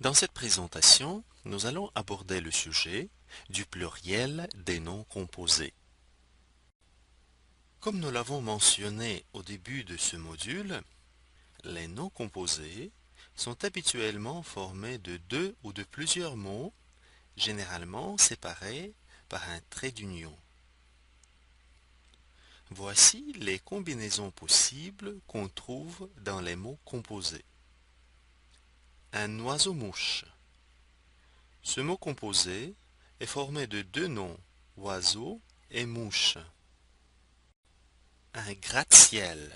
Dans cette présentation, nous allons aborder le sujet du pluriel des noms composés. Comme nous l'avons mentionné au début de ce module, les noms composés sont habituellement formés de deux ou de plusieurs mots, généralement séparés par un trait d'union. Voici les combinaisons possibles qu'on trouve dans les mots composés. Un oiseau-mouche. Ce mot composé est formé de deux noms, oiseau et mouche. Un gratte-ciel.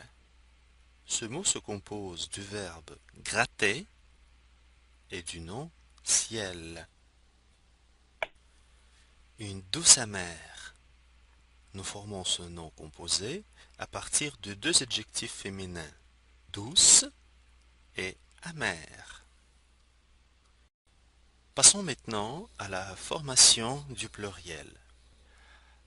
Ce mot se compose du verbe gratter et du nom ciel. Une douce amère. Nous formons ce nom composé à partir de deux adjectifs féminins, douce et amère. Passons maintenant à la formation du pluriel.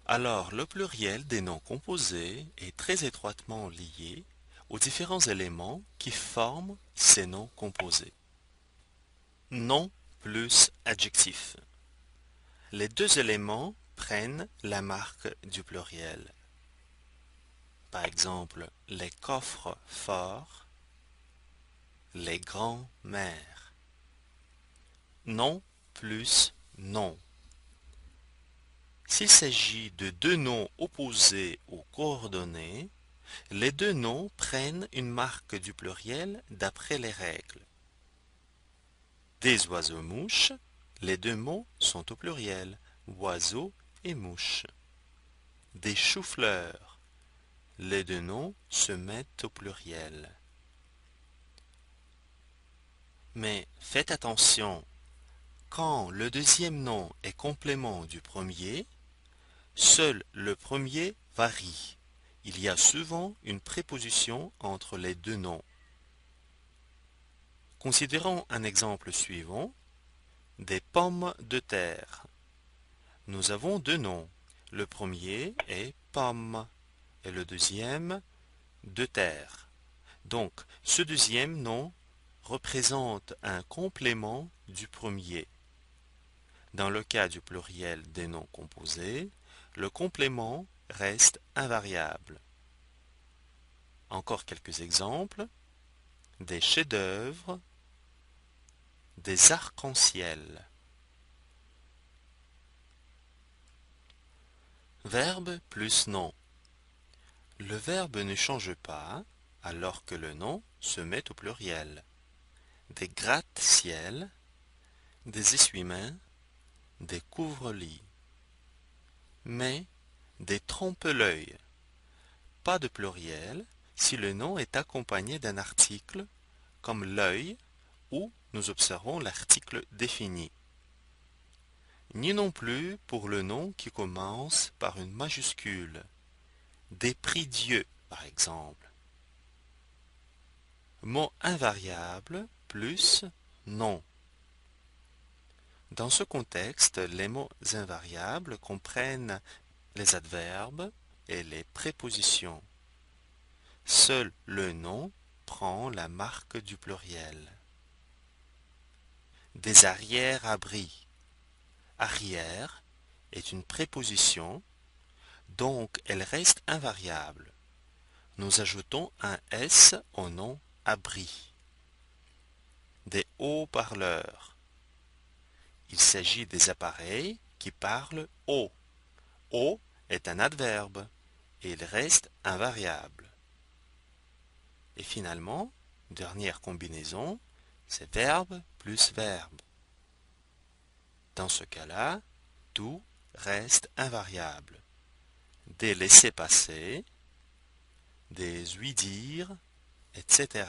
Alors, le pluriel des noms composés est très étroitement lié aux différents éléments qui forment ces noms composés. Nom plus adjectif. Les deux éléments prennent la marque du pluriel. Par exemple, les coffres forts, les grands-mères. Nom plus nom. S'il s'agit de deux noms opposés ou coordonnés, les deux noms prennent une marque du pluriel d'après les règles. Des oiseaux-mouches, les deux mots sont au pluriel, oiseau et mouche. Des choux-fleurs, les deux noms se mettent au pluriel. Mais faites attention, quand le deuxième nom est complément du premier, seul le premier varie. Il y a souvent une préposition entre les deux noms. Considérons un exemple suivant, des pommes de terre. Nous avons deux noms. Le premier est pomme et le deuxième de terre. Donc, ce deuxième nom représente un complément du premier. Dans le cas du pluriel des noms composés, le complément reste invariable. Encore quelques exemples. Des chefs-d'œuvre, des arcs-en-ciel. Verbe plus nom. Le verbe ne change pas alors que le nom se met au pluriel. Des gratte-ciel, des essuie-mains, des couvre-lits. Mais des trompe-l'œil. Pas de pluriel si le nom est accompagné d'un article comme l'œil où nous observons l'article défini. Ni non plus pour le nom qui commence par une majuscule. Des prie-dieu, par exemple. Mot invariable plus nom. Dans ce contexte, les mots invariables comprennent les adverbes et les prépositions. Seul le nom prend la marque du pluriel. Des arrière-abris. Arrière est une préposition, donc elle reste invariable. Nous ajoutons un S au nom abri. Des haut-parleurs. Il s'agit des appareils qui parlent haut. Haut est un adverbe et il reste invariable. Et finalement, dernière combinaison, c'est verbe plus verbe. Dans ce cas-là, tout reste invariable. Des laissez-passer, des ouï-dire, etc.